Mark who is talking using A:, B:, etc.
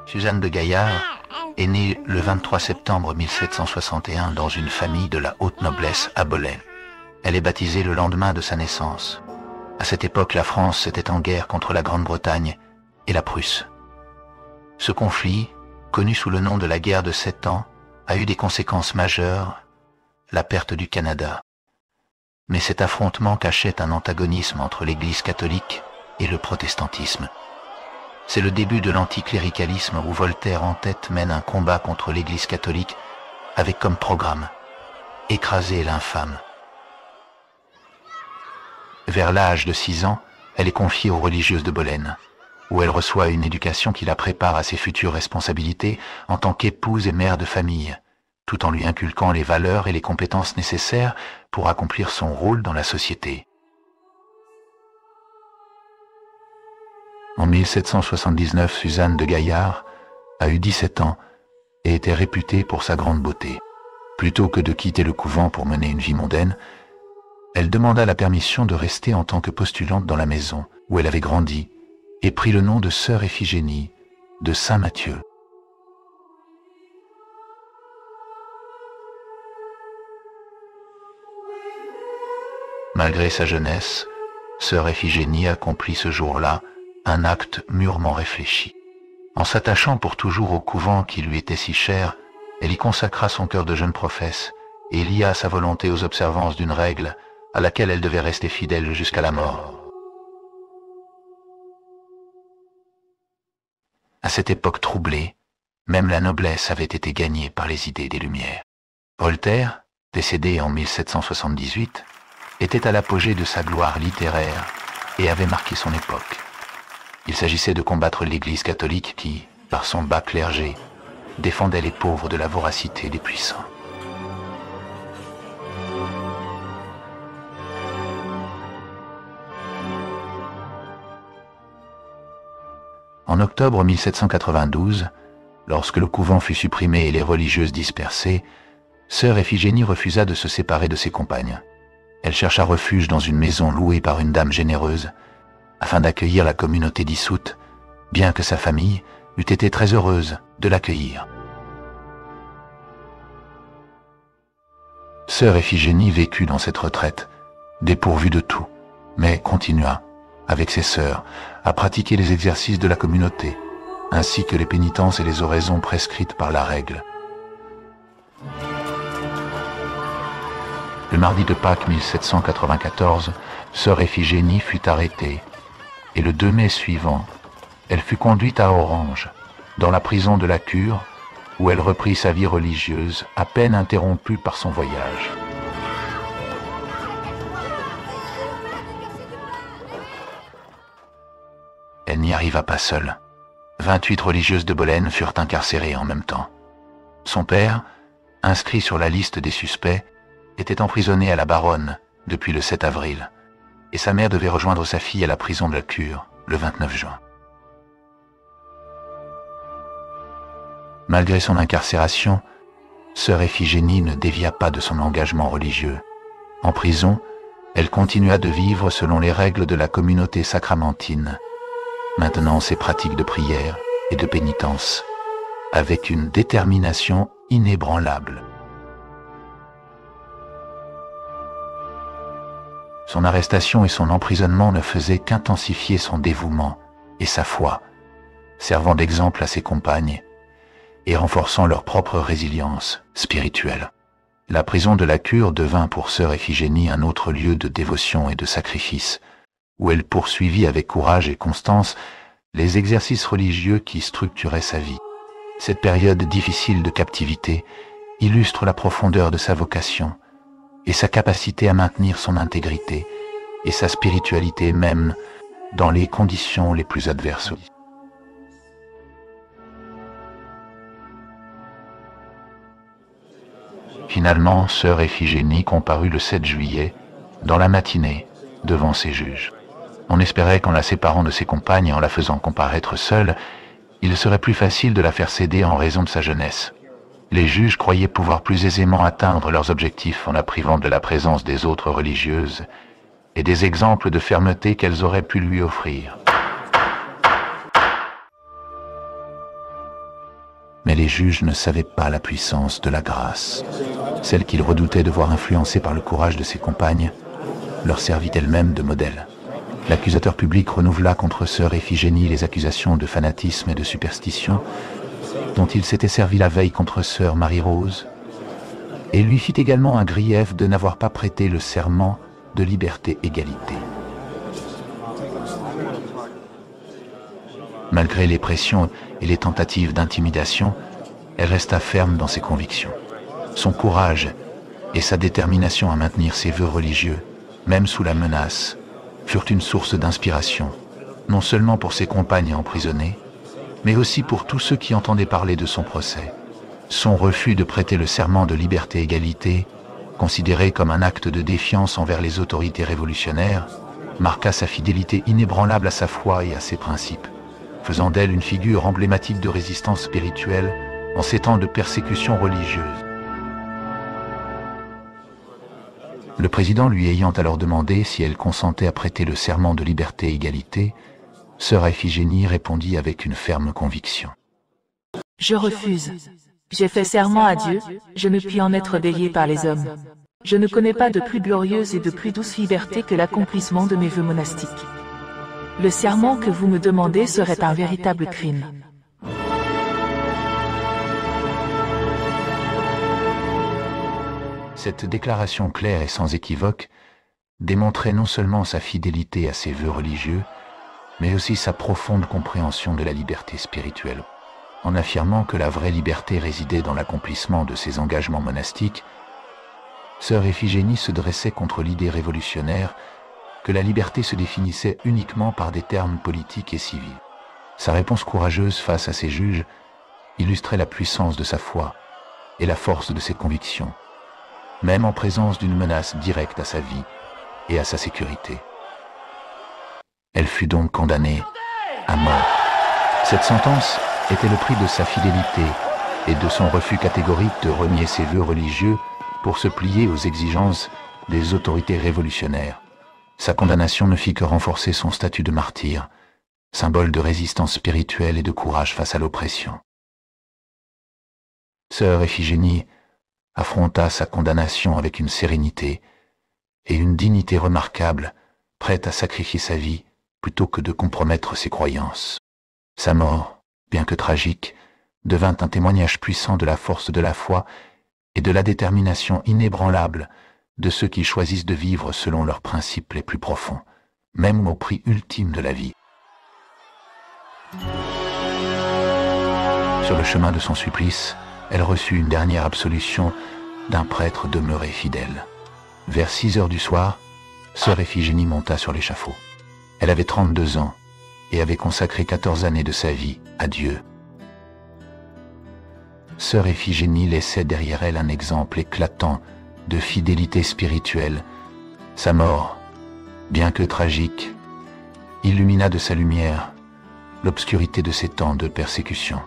A: Suzanne de Gaillard est née le 23 septembre 1761 dans une famille de la haute noblesse à Boley. Elle est baptisée le lendemain de sa naissance. À cette époque, la France était en guerre contre la Grande-Bretagne et la Prusse. Ce conflit, connu sous le nom de la guerre de 7 ans, a eu des conséquences majeures, la perte du Canada. Mais cet affrontement cachait un antagonisme entre l'Église catholique et le protestantisme. C'est le début de l'anticléricalisme où Voltaire en tête mène un combat contre l'Église catholique avec comme programme « écraser l'infâme ». Vers l'âge de 6 ans, elle est confiée aux religieuses de Bolène, où elle reçoit une éducation qui la prépare à ses futures responsabilités en tant qu'épouse et mère de famille, tout en lui inculquant les valeurs et les compétences nécessaires pour accomplir son rôle dans la société. En 1779, Suzanne de Gaillard a eu 17 ans et était réputée pour sa grande beauté. Plutôt que de quitter le couvent pour mener une vie mondaine, elle demanda la permission de rester en tant que postulante dans la maison où elle avait grandi et prit le nom de sœur Iphigénie de Saint-Matthieu. Malgré sa jeunesse, sœur Iphigénie accomplit ce jour-là un acte mûrement réfléchi. En s'attachant pour toujours au couvent qui lui était si cher, elle y consacra son cœur de jeune professe et lia sa volonté aux observances d'une règle à laquelle elle devait rester fidèle jusqu'à la mort. À cette époque troublée, même la noblesse avait été gagnée par les idées des Lumières. Voltaire, décédé en 1778, était à l'apogée de sa gloire littéraire et avait marqué son époque. Il s'agissait de combattre l'Église catholique qui, par son bas clergé, défendait les pauvres de la voracité des puissants. En octobre 1792, lorsque le couvent fut supprimé et les religieuses dispersées, sœur Iphigénie refusa de se séparer de ses compagnes. Elle chercha refuge dans une maison louée par une dame généreuse, afin d'accueillir la communauté dissoute, bien que sa famille eût été très heureuse de l'accueillir. Sœur Iphigénie vécut dans cette retraite, dépourvue de tout, mais continua, avec ses sœurs, à pratiquer les exercices de la communauté, ainsi que les pénitences et les oraisons prescrites par la règle. Le mardi de Pâques 1794, sœur Iphigénie fut arrêtée, et le 2 mai suivant, elle fut conduite à Orange, dans la prison de la Cure, où elle reprit sa vie religieuse, à peine interrompue par son voyage. Elle n'y arriva pas seule. 28 religieuses de Bolène furent incarcérées en même temps. Son père, inscrit sur la liste des suspects, était emprisonné à la Baronne depuis le 7 avril, et sa mère devait rejoindre sa fille à la prison de la Cure le 29 juin. Malgré son incarcération, sœur Iphigénie ne dévia pas de son engagement religieux. En prison, elle continua de vivre selon les règles de la communauté sacramentine, maintenant ses pratiques de prière et de pénitence, avec une détermination inébranlable. Son arrestation et son emprisonnement ne faisaient qu'intensifier son dévouement et sa foi, servant d'exemple à ses compagnes et renforçant leur propre résilience spirituelle. La prison de la Cure devint pour sœur Iphigénie un autre lieu de dévotion et de sacrifice, où elle poursuivit avec courage et constance les exercices religieux qui structuraient sa vie. Cette période difficile de captivité illustre la profondeur de sa vocation et sa capacité à maintenir son intégrité et sa spiritualité même dans les conditions les plus adverses. Finalement, sœur Iphigénie comparut le 7 juillet, dans la matinée, devant ses juges. On espérait qu'en la séparant de ses compagnes et en la faisant comparaître seule, il serait plus facile de la faire céder en raison de sa jeunesse. Les juges croyaient pouvoir plus aisément atteindre leurs objectifs en la privant de la présence des autres religieuses et des exemples de fermeté qu'elles auraient pu lui offrir. Mais les juges ne savaient pas la puissance de la grâce. Celle qu'ils redoutaient de voir influencée par le courage de ses compagnes leur servit elle-même de modèle. L'accusateur public renouvela contre sœur Iphigénie les accusations de fanatisme et de superstition dont il s'était servi la veille contre sœur Marie-Rose, et lui fit également un grief de n'avoir pas prêté le serment de liberté-égalité. Malgré les pressions et les tentatives d'intimidation, elle resta ferme dans ses convictions. Son courage et sa détermination à maintenir ses vœux religieux, même sous la menace, furent une source d'inspiration, non seulement pour ses compagnes emprisonnées, mais aussi pour tous ceux qui entendaient parler de son procès. Son refus de prêter le serment de liberté-égalité, considéré comme un acte de défiance envers les autorités révolutionnaires, marqua sa fidélité inébranlable à sa foi et à ses principes, faisant d'elle une figure emblématique de résistance spirituelle en ces temps de persécution religieuse. Le président lui ayant alors demandé si elle consentait à prêter le serment de liberté-égalité, sœur Iphigénie répondit avec une ferme conviction.
B: « Je refuse. J'ai fait serment à Dieu, je ne puis en être délié par les hommes. Je ne connais pas de plus glorieuse et de plus douce liberté que l'accomplissement de mes vœux monastiques. Le serment que vous me demandez serait un véritable crime. »
A: Cette déclaration claire et sans équivoque démontrait non seulement sa fidélité à ses vœux religieux, mais aussi sa profonde compréhension de la liberté spirituelle. En affirmant que la vraie liberté résidait dans l'accomplissement de ses engagements monastiques, sœur Iphigénie se dressait contre l'idée révolutionnaire que la liberté se définissait uniquement par des termes politiques et civils. Sa réponse courageuse face à ses juges illustrait la puissance de sa foi et la force de ses convictions, même en présence d'une menace directe à sa vie et à sa sécurité. Elle fut donc condamnée à mort. Cette sentence était le prix de sa fidélité et de son refus catégorique de renier ses vœux religieux pour se plier aux exigences des autorités révolutionnaires. Sa condamnation ne fit que renforcer son statut de martyr, symbole de résistance spirituelle et de courage face à l'oppression. Sœur Iphigénie affronta sa condamnation avec une sérénité et une dignité remarquable, prête à sacrifier sa vie plutôt que de compromettre ses croyances. Sa mort, bien que tragique, devint un témoignage puissant de la force de la foi et de la détermination inébranlable de ceux qui choisissent de vivre selon leurs principes les plus profonds, même au prix ultime de la vie. Sur le chemin de son supplice, elle reçut une dernière absolution d'un prêtre demeuré fidèle. Vers 6 heures du soir, sœur Iphigénie monta sur l'échafaud. Elle avait 32 ans et avait consacré 14 années de sa vie à Dieu. Sœur Iphigénie laissait derrière elle un exemple éclatant de fidélité spirituelle. Sa mort, bien que tragique, illumina de sa lumière l'obscurité de ces temps de persécution.